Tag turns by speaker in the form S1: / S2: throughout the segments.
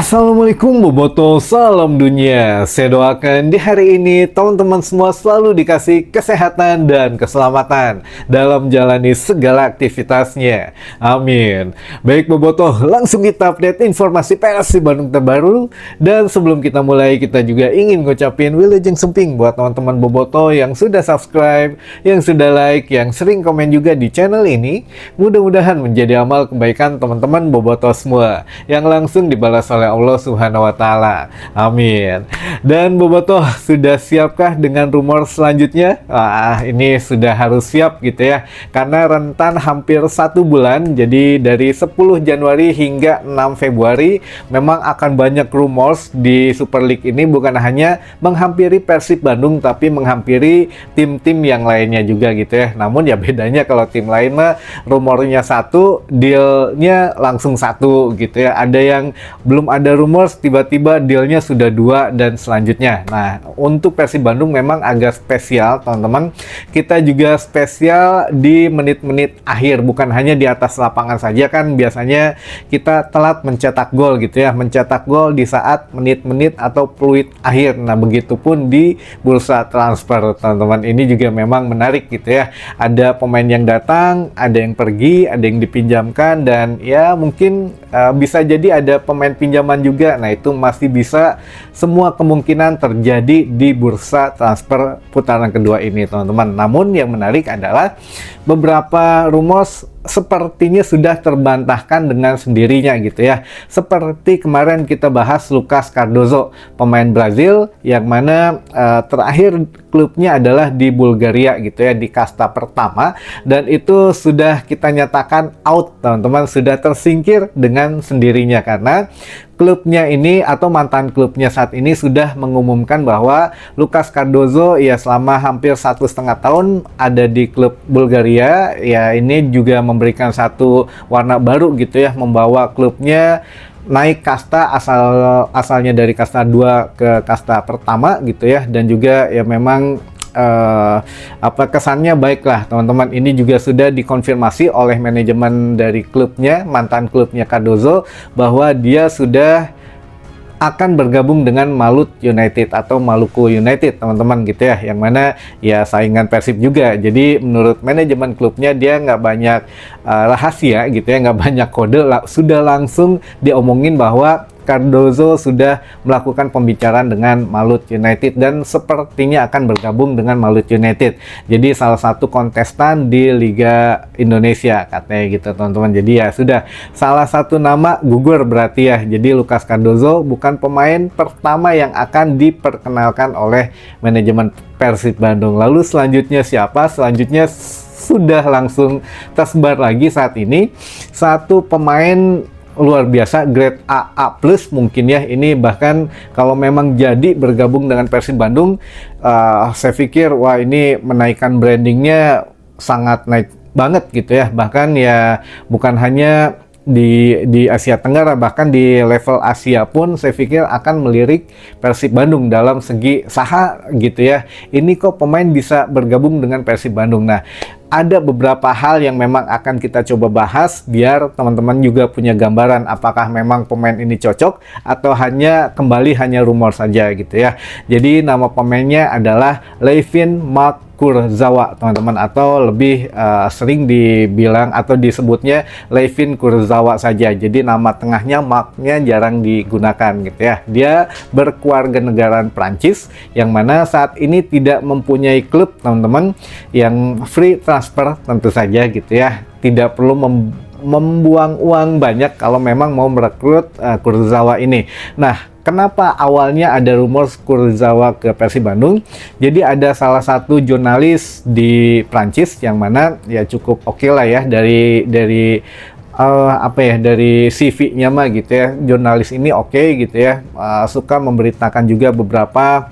S1: Assalamualaikum Boboto, salam dunia. Saya doakan di hari ini teman-teman semua selalu dikasih kesehatan dan keselamatan dalam menjalani segala aktivitasnya. Amin. Baik Boboto, langsung kita update informasi Persib Bandung terbaru. Dan sebelum kita mulai, kita juga ingin ngucapin wilujeng semping buat teman-teman Boboto yang sudah subscribe, yang sudah like, yang sering komen juga di channel ini. Mudah-mudahan menjadi amal kebaikan teman-teman Boboto semua yang langsung dibalas oleh Allah Subhanahu wa Ta'ala. Amin. Dan Boboto, sudah siapkah dengan rumor selanjutnya? Ini sudah harus siap gitu ya, karena rentan hampir 1 bulan. Jadi dari 10 Januari hingga 6 Februari memang akan banyak rumors di Super League ini, bukan hanya menghampiri Persib Bandung tapi menghampiri tim-tim yang lainnya juga gitu ya. Namun ya bedanya kalau tim lain mah rumornya satu, dealnya langsung satu gitu ya. Ada yang belum ada rumors, tiba-tiba dealnya sudah 2 dan selanjutnya. Nah, untuk Persib Bandung memang agak spesial teman-teman. Kita juga spesial di menit-menit akhir, bukan hanya di atas lapangan saja. Kan biasanya kita telat mencetak gol gitu ya, mencetak gol di saat menit-menit atau peluit akhir. Nah, begitupun di bursa transfer teman-teman. Ini juga memang menarik gitu ya. Ada pemain yang datang, ada yang pergi, ada yang dipinjamkan, dan ya mungkin bisa jadi ada pemain pinjaman juga. Nah, itu masih bisa, semua kemungkinan terjadi di bursa transfer putaran kedua ini teman-teman. Namun yang menarik adalah beberapa rumors sepertinya sudah terbantahkan dengan sendirinya gitu ya. Seperti kemarin kita bahas Lucas Cardozo, pemain Brazil yang mana terakhir klubnya adalah di Bulgaria gitu ya, di kasta pertama, dan itu sudah kita nyatakan out teman-teman, sudah tersingkir dengan sendirinya karena klubnya ini atau mantan klubnya saat ini sudah mengumumkan bahwa Lucas Cardozo ya selama hampir 1,5 tahun ada di klub Bulgaria. Ya ini juga memberikan satu warna baru gitu ya, membawa klubnya naik kasta, asalnya dari kasta 2 ke kasta pertama gitu ya. Dan juga ya memang kesannya baiklah teman-teman. Ini juga sudah dikonfirmasi oleh manajemen dari klubnya, mantan klubnya Cardozo, bahwa dia sudah akan bergabung dengan Malut United atau Maluku United teman-teman gitu ya, yang mana ya saingan Persib juga. Jadi menurut manajemen klubnya dia nggak banyak rahasia gitu ya, nggak banyak kode, sudah langsung diomongin bahwa Cardozo sudah melakukan pembicaraan dengan Malut United dan sepertinya akan bergabung dengan Malut United. Jadi salah satu kontestan di Liga Indonesia katanya gitu teman-teman. Jadi ya sudah salah satu nama gugur berarti ya. Jadi Lucas Cardozo bukan pemain pertama yang akan diperkenalkan oleh manajemen Persib Bandung. Lalu selanjutnya siapa? Selanjutnya sudah langsung tersebar lagi saat ini satu pemain luar biasa, grade AA plus mungkin ya. Ini bahkan kalau memang jadi bergabung dengan Persib Bandung, saya pikir wah ini menaikkan brandingnya sangat naik banget gitu ya. Bahkan ya bukan hanya di Asia Tenggara, bahkan di level Asia pun saya pikir akan melirik Persib Bandung dalam segi saha gitu ya. Ini kok pemain bisa bergabung dengan Persib Bandung. Nah, ada beberapa hal yang memang akan kita coba bahas biar teman-teman juga punya gambaran apakah memang pemain ini cocok atau hanya rumor saja gitu ya. Jadi nama pemainnya adalah Levin Mark Kurzawa teman-teman, atau lebih sering dibilang atau disebutnya Levin Kurzawa saja. Jadi nama tengahnya Mark-nya jarang digunakan gitu ya. Dia berkewarganegaraan Prancis yang mana saat ini tidak mempunyai klub teman-teman, yang free transfer tentu saja gitu ya. Tidak perlu membuang uang banyak kalau memang mau merekrut Kurzawa ini. Nah, kenapa awalnya ada rumor Kurzawa ke Persib Bandung? Jadi ada salah satu jurnalis di Prancis yang mana ya cukup oke lah ya dari dari CV-nya mah gitu ya. Jurnalis ini oke gitu ya. Suka memberitakan juga beberapa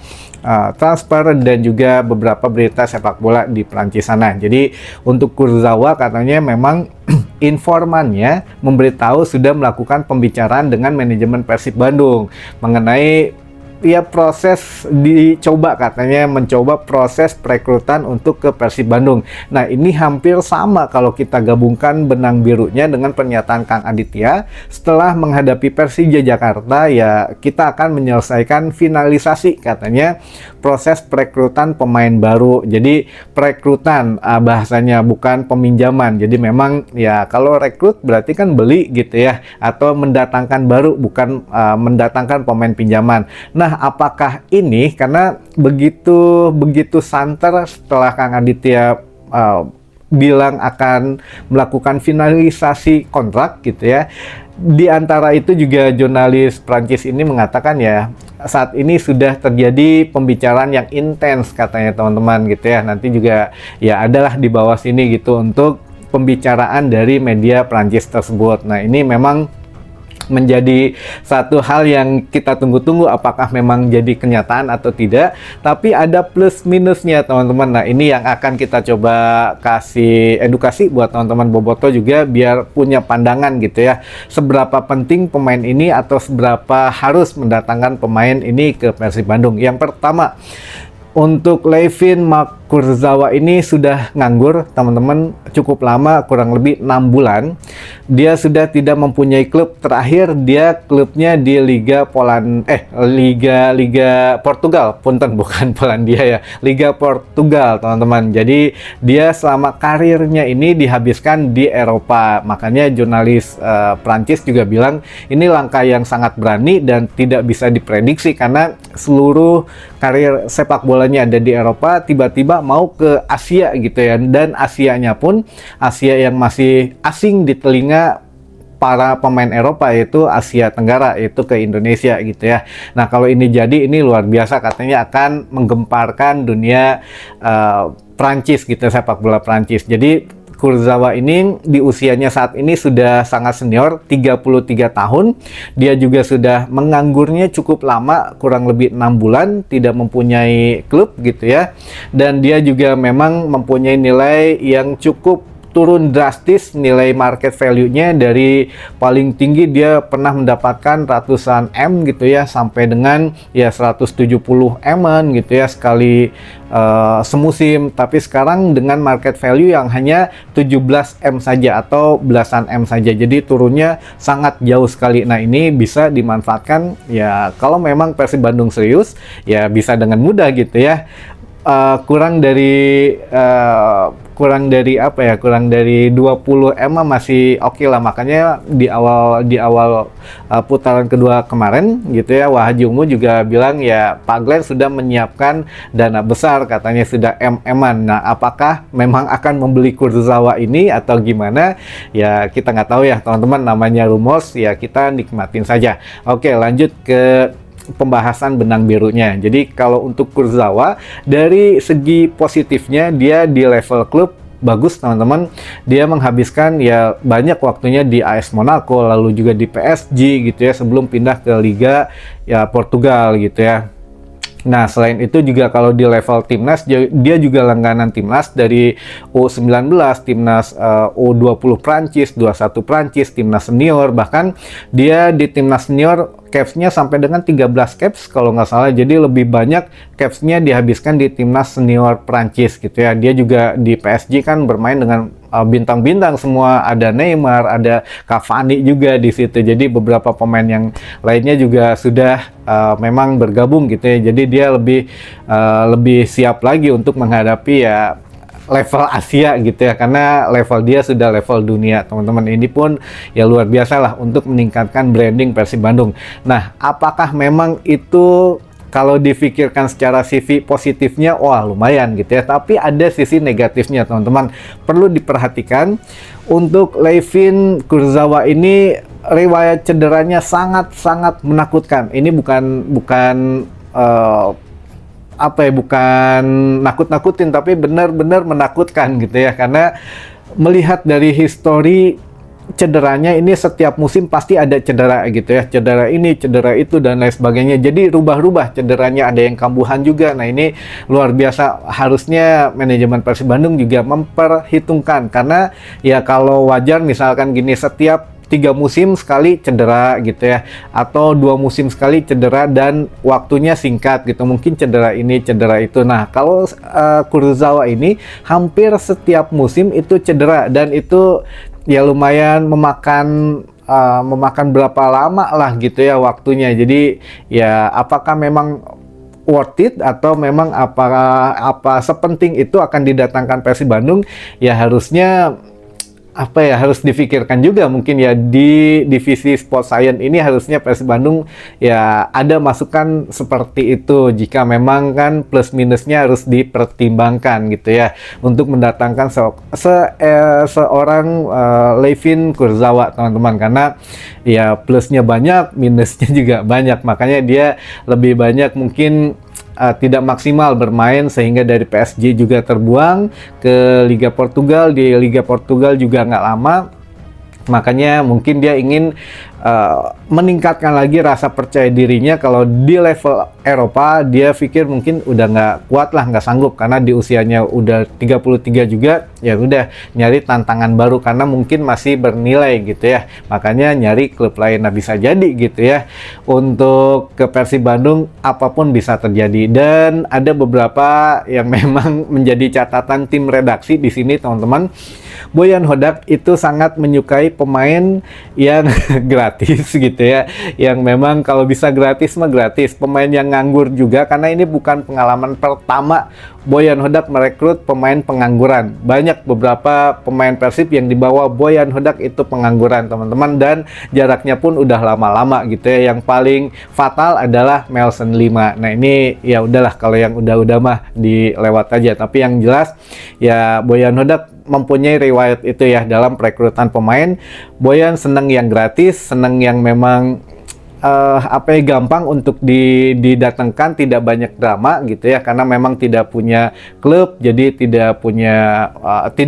S1: transfer dan juga beberapa berita sepak bola di Prancis sana. Jadi untuk Kurzawa katanya memang informannya memberitahu sudah melakukan pembicaraan dengan manajemen Persib Bandung mengenai ya proses dicoba, katanya mencoba proses perekrutan untuk ke Persib Bandung. Nah, ini hampir sama kalau kita gabungkan benang birunya dengan pernyataan Kang Aditya setelah menghadapi Persija Jakarta, ya kita akan menyelesaikan finalisasi katanya proses perekrutan pemain baru. Jadi perekrutan bahasanya, bukan peminjaman. Jadi memang ya kalau rekrut berarti kan beli gitu ya, atau mendatangkan baru, bukan mendatangkan pemain pinjaman. Nah, apakah ini karena begitu santer setelah Kang Aditya bilang akan melakukan finalisasi kontrak gitu ya. Di antara itu juga jurnalis Prancis ini mengatakan ya saat ini sudah terjadi pembicaraan yang intens katanya teman-teman gitu ya. Nanti juga ya adalah di bawah sini gitu untuk pembicaraan dari media Prancis tersebut. Nah, ini memang menjadi satu hal yang kita tunggu-tunggu apakah memang jadi kenyataan atau tidak, tapi ada plus minusnya teman-teman. Nah, ini yang akan kita coba kasih edukasi buat teman-teman Boboto juga biar punya pandangan gitu ya, seberapa penting pemain ini atau seberapa harus mendatangkan pemain ini ke Persib Bandung. Yang pertama, untuk Levin Kurzawa ini sudah nganggur teman-teman cukup lama, kurang lebih 6 bulan. Dia sudah tidak mempunyai klub. Terakhir dia klubnya di Liga Portugal, punten bukan Polandia ya, Liga Portugal teman-teman. Jadi dia selama karirnya ini dihabiskan di Eropa. Makanya jurnalis Prancis juga bilang ini langkah yang sangat berani dan tidak bisa diprediksi karena seluruh karir sepak bolanya ada di Eropa, tiba-tiba mau ke Asia gitu ya, dan Asianya pun Asia yang masih asing di telinga para pemain Eropa, yaitu Asia Tenggara, yaitu ke Indonesia gitu ya. Nah, kalau ini jadi, ini luar biasa, katanya akan menggemparkan dunia Prancis gitu, sepak bola Prancis. Jadi Kurzawa ini di usianya saat ini sudah sangat senior, 33 tahun. Dia juga sudah menganggurnya cukup lama, kurang lebih 6 bulan, tidak mempunyai klub gitu ya. Dan dia juga memang mempunyai nilai yang cukup turun drastis, nilai market value-nya dari paling tinggi dia pernah mendapatkan ratusan M gitu ya, sampai dengan ya 170 M-an gitu ya sekali semusim. Tapi sekarang dengan market value yang hanya 17 M saja atau belasan M saja, jadi turunnya sangat jauh sekali. Nah, ini bisa dimanfaatkan ya kalau memang Persib Bandung serius, ya bisa dengan mudah gitu ya. Kurang dari 20 M masih oke lah. Makanya di awal putaran kedua kemarin gitu ya, Wah Haji Ungu juga bilang ya Pak Glenn sudah menyiapkan dana besar, katanya sudah M-an. Nah, apakah memang akan membeli Kurzawa ini atau gimana ya, kita nggak tahu ya teman-teman, namanya rumors ya, kita nikmatin saja. Oke, lanjut ke pembahasan benang birunya. Jadi kalau untuk Kurzawa, dari segi positifnya dia di level klub bagus teman-teman. Dia menghabiskan ya banyak waktunya di AS Monaco, lalu juga di PSG gitu ya, sebelum pindah ke Liga ya Portugal gitu ya. Nah, selain itu juga kalau di level timnas, dia juga langganan timnas dari U19, timnas U20 Prancis, 21 Prancis, timnas senior. Bahkan dia di timnas senior caps-nya sampai dengan 13 caps kalau nggak salah. Jadi lebih banyak caps-nya dihabiskan di timnas senior Prancis gitu ya. Dia juga di PSG kan bermain dengan bintang-bintang semua, ada Neymar, ada Cavani juga di situ. Jadi beberapa pemain yang lainnya juga sudah memang bergabung gitu ya. Jadi dia lebih siap lagi untuk menghadapi ya level Asia gitu ya, karena level dia sudah level dunia teman-teman. Ini pun ya luar biasa lah untuk meningkatkan branding Persib Bandung. Nah, apakah memang itu kalau difikirkan secara CV positifnya, wah lumayan gitu ya. Tapi ada sisi negatifnya teman-teman. Perlu diperhatikan untuk Levin Kurzawa ini, riwayat cederanya sangat-sangat menakutkan. Ini bukan bukan nakut-nakutin, tapi benar-benar menakutkan gitu ya. Karena melihat dari histori cederanya ini, setiap musim pasti ada cedera gitu ya, cedera ini, cedera itu, dan lain sebagainya. Jadi rubah-rubah cederanya, ada yang kambuhan juga. Nah, ini luar biasa. Harusnya manajemen Persib Bandung juga memperhitungkan, karena ya kalau wajar misalkan gini, setiap 3 musim sekali cedera gitu ya, atau 2 musim sekali cedera dan waktunya singkat gitu, mungkin cedera ini cedera itu. Nah kalau Kurzawa ini hampir setiap musim itu cedera, dan itu ya lumayan memakan berapa lama lah gitu ya waktunya. Jadi ya apakah memang worth it, atau memang apa sepenting itu akan didatangkan Persib Bandung? Ya harusnya harus difikirkan juga mungkin ya di divisi Sport Science ini. Harusnya Persib Bandung ya ada masukan seperti itu, jika memang kan plus minusnya harus dipertimbangkan gitu ya, untuk mendatangkan seorang Levin Kurzawa, teman-teman, karena ya plusnya banyak, minusnya juga banyak, makanya dia lebih banyak mungkin tidak maksimal bermain, sehingga dari PSG juga terbuang ke Liga Portugal. Di Liga Portugal juga nggak lama, makanya mungkin dia ingin meningkatkan lagi rasa percaya dirinya. Kalau di level Eropa dia pikir mungkin udah nggak kuat lah, nggak sanggup, karena di usianya udah 33 juga, ya udah nyari tantangan baru karena mungkin masih bernilai gitu ya, makanya nyari klub lain. Nah bisa jadi gitu ya, untuk ke Persib Bandung apapun bisa terjadi. Dan ada beberapa yang memang menjadi catatan tim redaksi di sini, teman-teman. Boyan Hodak itu sangat menyukai pemain yang gratis gitu ya, yang memang kalau bisa gratis mah gratis, pemain yang nganggur juga, karena ini bukan pengalaman pertama Boyan Hodak merekrut pemain pengangguran. Banyak beberapa pemain Persib yang dibawa Boyan Hodak itu pengangguran, teman-teman, dan jaraknya pun udah lama-lama gitu ya. Yang paling fatal adalah Melson 5. Nah ini ya udahlah, kalau yang udah-udah mah dilewat aja, tapi yang jelas ya Boyan Hodak mempunyai riwayat itu ya dalam perekrutan pemain. Boyan seneng yang gratis, seneng yang memang gampang untuk didatangkan, tidak banyak drama gitu ya, karena memang tidak punya klub, jadi tidak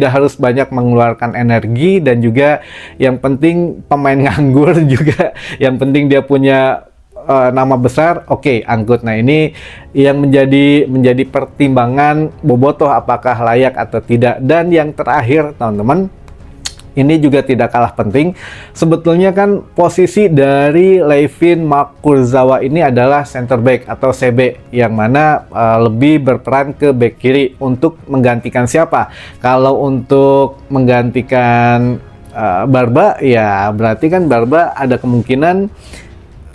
S1: harus banyak mengeluarkan energi, dan juga yang penting pemain nganggur juga, yang penting dia punya nama besar, oke, angkut. Nah ini yang menjadi pertimbangan Bobotoh, apakah layak atau tidak. Dan yang terakhir, teman-teman, ini juga tidak kalah penting. Sebetulnya kan posisi dari Levin Kurzawa ini adalah center back atau CB, yang mana lebih berperan ke back kiri untuk menggantikan siapa. Kalau untuk menggantikan Barba, ya berarti kan Barba ada kemungkinan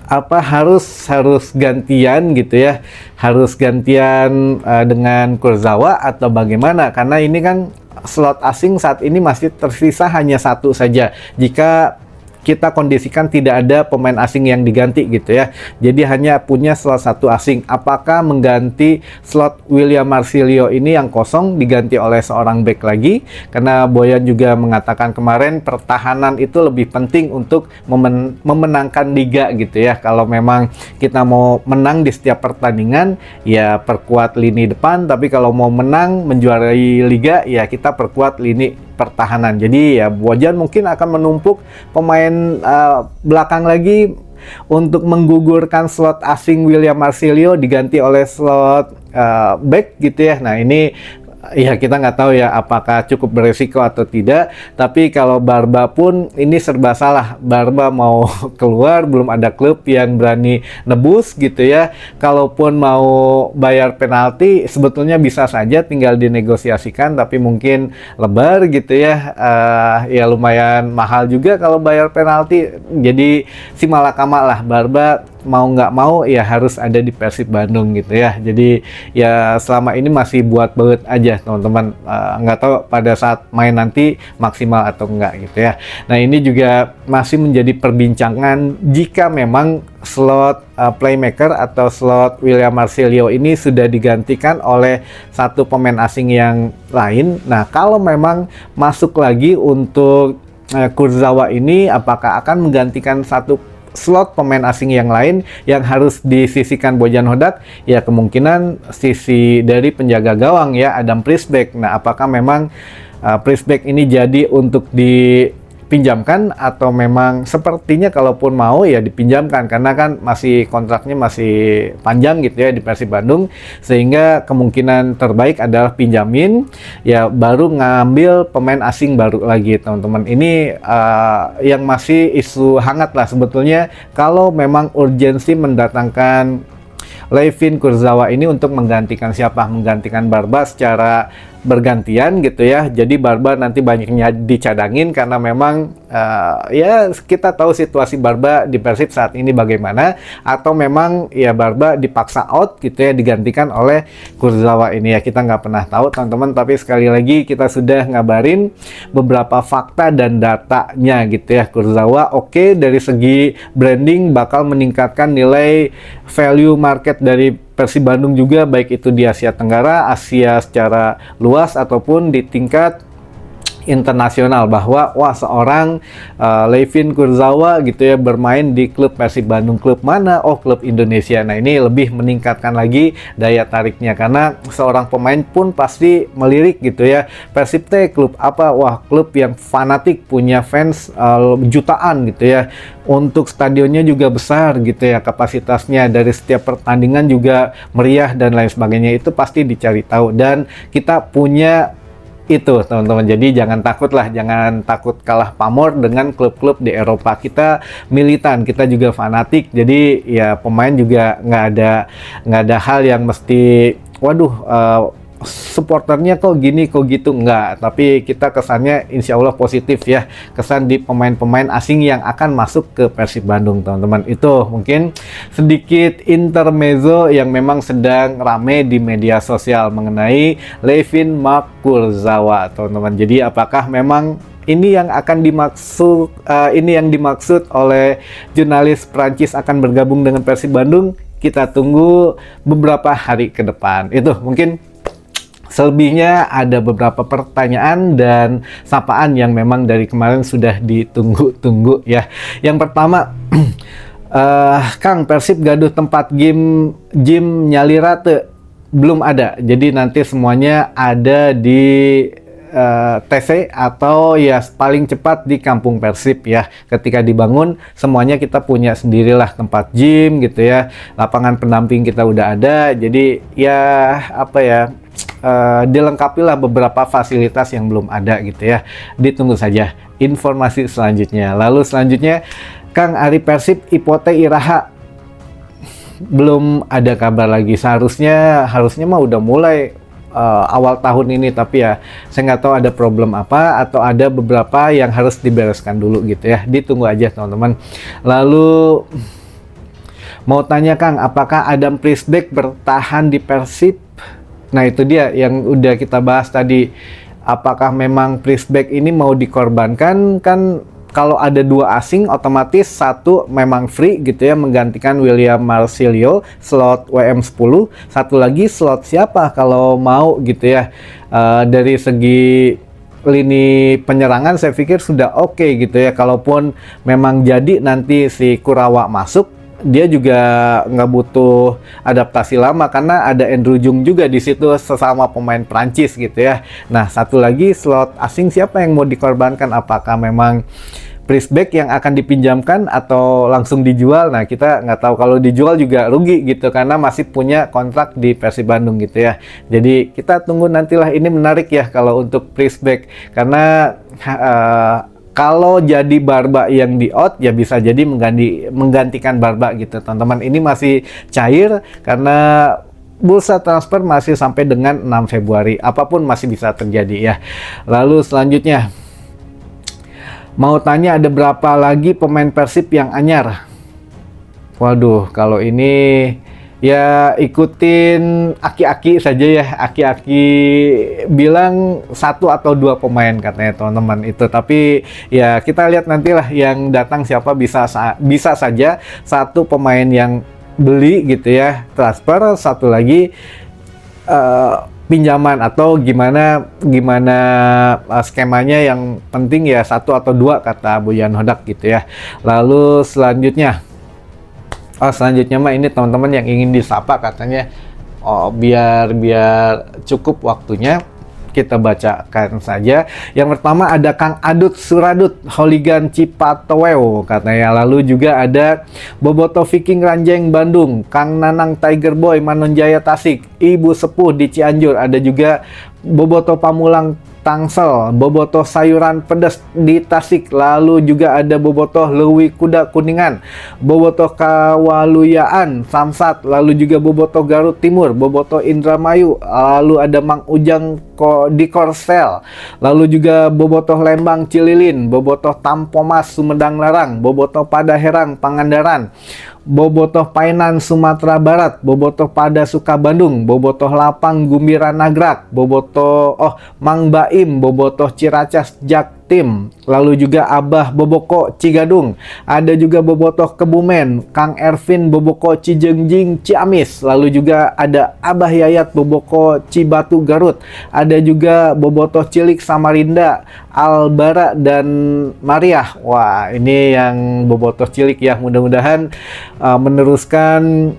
S1: harus gantian gitu ya, harus gantian dengan Kurzawa atau bagaimana, karena ini kan slot asing saat ini masih tersisa hanya satu saja jika kita kondisikan tidak ada pemain asing yang diganti gitu ya. Jadi hanya punya slot satu asing. Apakah mengganti slot William Marsilio ini yang kosong diganti oleh seorang back lagi? Karena Boyan juga mengatakan kemarin pertahanan itu lebih penting untuk memenangkan liga gitu ya. Kalau memang kita mau menang di setiap pertandingan, ya perkuat lini depan. Tapi kalau mau menang menjuarai liga, ya kita perkuat lini pertahanan. Jadi ya Boyan mungkin akan menumpuk pemain belakang lagi untuk menggugurkan slot asing William Marsilio, diganti oleh slot back gitu ya. Nah ini ya kita nggak tahu ya apakah cukup beresiko atau tidak. Tapi kalau Barba pun ini serba salah. Barba mau keluar, belum ada klub yang berani nebus gitu ya. Kalaupun mau bayar penalti sebetulnya bisa saja tinggal dinegosiasikan, tapi mungkin lebar gitu ya. Ya lumayan mahal juga kalau bayar penalti. Jadi si malakama lah, Barba mau nggak mau ya harus ada di Persib Bandung gitu ya. Jadi ya selama ini masih buat baut aja teman-teman, nggak tahu pada saat main nanti maksimal atau enggak gitu ya. Nah ini juga masih menjadi perbincangan jika memang slot playmaker atau slot William Marsilio ini sudah digantikan oleh satu pemain asing yang lain. Nah kalau memang masuk lagi untuk Kurzawa ini, apakah akan menggantikan satu slot pemain asing yang lain yang harus disisihkan Boyan Hodak? Ya kemungkinan sisi dari penjaga gawang ya, Adam Priestback. Nah apakah memang Priestback ini jadi untuk dipinjamkan atau memang sepertinya kalaupun mau ya dipinjamkan, karena kan masih kontraknya masih panjang gitu ya di Persib Bandung, sehingga kemungkinan terbaik adalah pinjamin ya, baru ngambil pemain asing baru lagi teman-teman. Ini yang masih isu hangat lah sebetulnya, kalau memang urgensi mendatangkan Layvin Kurzawa ini untuk menggantikan siapa? Menggantikan Barba secara bergantian gitu ya. Jadi Barba nanti banyaknya dicadangin karena memang ya kita tahu situasi Barba di Persib saat ini bagaimana, atau memang ya Barba dipaksa out gitu ya, digantikan oleh Kurzawa ini ya, kita nggak pernah tahu teman-teman. Tapi sekali lagi kita sudah ngabarin beberapa fakta dan datanya gitu ya. Kurzawa oke, dari segi branding bakal meningkatkan nilai value market dari Persib Bandung juga, baik itu di Asia Tenggara, Asia secara luas, ataupun di tingkat internasional, bahwa wah seorang Layvin Kurzawa gitu ya bermain di klub Persib Bandung. Klub mana? Oh, klub Indonesia. Nah, ini lebih meningkatkan lagi daya tariknya, karena seorang pemain pun pasti melirik gitu ya. Persib teh klub apa? Wah, klub yang fanatik, punya fans jutaan gitu ya. Untuk stadionnya juga besar gitu ya, kapasitasnya, dari setiap pertandingan juga meriah dan lain sebagainya, itu pasti dicari tahu, dan kita punya itu teman-teman. Jadi jangan takut lah, jangan takut kalah pamor dengan klub-klub di Eropa. Kita militan, kita juga fanatik, jadi ya pemain juga nggak ada hal yang mesti waduh supporternya kok gini kok gitu, enggak. Tapi kita kesannya insya Allah positif ya, kesan di pemain-pemain asing yang akan masuk ke Persib Bandung teman-teman. Itu mungkin sedikit intermezzo yang memang sedang rame di media sosial mengenai Layvin Kurzawa teman-teman. Jadi apakah memang ini yang akan dimaksud, ini yang dimaksud oleh jurnalis Prancis akan bergabung dengan Persib Bandung? Kita tunggu beberapa hari ke depan. Itu mungkin selebihnya ada beberapa pertanyaan dan sapaan yang memang dari kemarin sudah ditunggu-tunggu ya. Yang pertama, Kang, Persib gaduh tempat gym Nyalirate belum ada. Jadi nanti semuanya ada di TC atau ya paling cepat di Kampung Persib ya. Ketika dibangun semuanya kita punya sendirilah tempat gym gitu ya. Lapangan pendamping kita udah ada. Jadi ya apa ya, dilengkapilah beberapa fasilitas yang belum ada gitu ya. Ditunggu saja informasi selanjutnya. Lalu selanjutnya, Kang, Ari Persib Ipote Iraha belum ada kabar lagi. Harusnya mah udah mulai awal tahun ini, tapi ya saya nggak tahu ada problem apa, atau ada beberapa yang harus dibereskan dulu gitu ya. Ditunggu aja teman-teman. Lalu mau tanya, Kang, apakah Adam Priesbeck bertahan di Persib? Nah, itu dia yang udah kita bahas tadi. Apakah memang Priesbeck ini mau dikorbankan? Kan kalau ada dua asing, otomatis satu memang free gitu ya, menggantikan William Marcilio, slot WM10. Satu lagi slot siapa kalau mau gitu ya. Dari segi lini penyerangan saya pikir sudah oke gitu ya. Kalaupun memang jadi nanti si Kurawa masuk, dia juga nggak butuh adaptasi lama karena ada Andrew Jung juga di situ, sesama pemain Prancis gitu ya. Nah, satu lagi slot asing siapa yang mau dikorbankan? Apakah memang Priesbeck yang akan dipinjamkan atau langsung dijual? Nah, kita nggak tahu. Kalau dijual juga rugi gitu karena masih punya kontrak di Persib Bandung gitu ya. Jadi kita tunggu nantilah. Ini menarik ya kalau untuk Priesbeck, karena kalau jadi Barba yang di out, ya bisa jadi menggantikan Barba gitu teman-teman. Ini masih cair karena bursa transfer masih sampai dengan 6 Februari. Apapun masih bisa terjadi ya. Lalu selanjutnya, mau tanya ada berapa lagi pemain Persib yang anyar? Waduh, kalau ini ya ikutin aki-aki saja ya. Aki-aki bilang 1 atau 2 pemain katanya teman-teman itu. Tapi ya kita lihat nantilah yang datang siapa. Bisa saja 1 pemain yang beli gitu ya, transfer, 1 lagi pinjaman, atau gimana skemanya. Yang penting ya 1 atau 2 kata Boyan Hodak gitu ya. Lalu selanjutnya, mah ini teman-teman yang ingin disapa katanya, biar cukup waktunya kita bacakan saja. Yang pertama ada Kang Adut Suradut, Holigan Cipatoweo katanya. Lalu juga ada Boboto Viking Ranjeng Bandung, Kang Nanang Tiger Boy Manonjaya Tasik, Ibu Sepuh di Cianjur. Ada juga Boboto Pamulang Tangsel, Bobotoh Sayuran Pedas di Tasik, lalu juga ada Bobotoh Lewi Kuda Kuningan, Bobotoh Kawaluyaan Samsat, lalu juga Bobotoh Garut Timur, Bobotoh Indramayu, lalu ada Mang Ujang di Korsel, lalu juga Bobotoh Lembang Cililin, Bobotoh Tampomas Sumedang Larang, Bobotoh Padaherang Pangandaran, Bobotoh Painan Sumatera Barat, Bobotoh Pada Suka Bandung, Bobotoh Lapang Gumbira Nagrak, Bobotoh Mang Baim, Bobotoh Ciracas Jaktim, lalu juga Abah Boboko Cigadung, ada juga Bobotoh Kebumen, Kang Ervin Boboko Cijengjing Ciamis, lalu juga ada Abah Yayat Boboko Cibatu Garut, ada juga Bobotoh Cilik Samarinda, Albara dan Mariah. Wah, ini yang Bobotoh Cilik ya, mudah-mudahan meneruskan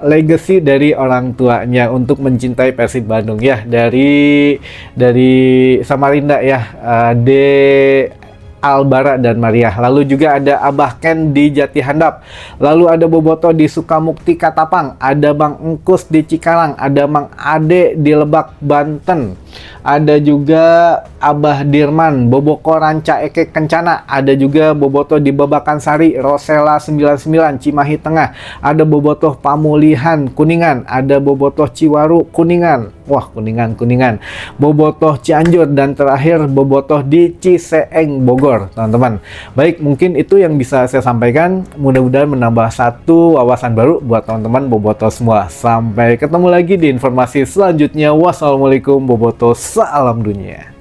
S1: legacy dari orang tuanya untuk mencintai Persib Bandung ya, dari Samarinda ya, De Albara dan Mariah. Lalu juga ada Abah Ken di Jati Handap, lalu ada Bobotoh di Sukamukti Katapang, ada Bang Engkus di Cikarang, ada Mang Ade di Lebak Banten, ada juga Abah Dirman Boboko Ranca Eke Kencana, ada juga Bobotoh di Babakan Sari Rosela 99 Cimahi Tengah, ada Bobotoh Pamulihan Kuningan, ada Bobotoh Ciwaru Kuningan, wah Kuningan, Bobotoh Cianjur, dan terakhir Bobotoh di Ciseeng Bogor, teman-teman. Baik, mungkin itu yang bisa saya sampaikan. Mudah-mudahan menambah satu wawasan baru buat teman-teman Bobotoh semua. Sampai ketemu lagi di informasi selanjutnya. Wassalamualaikum Bobotoh, salam dunia.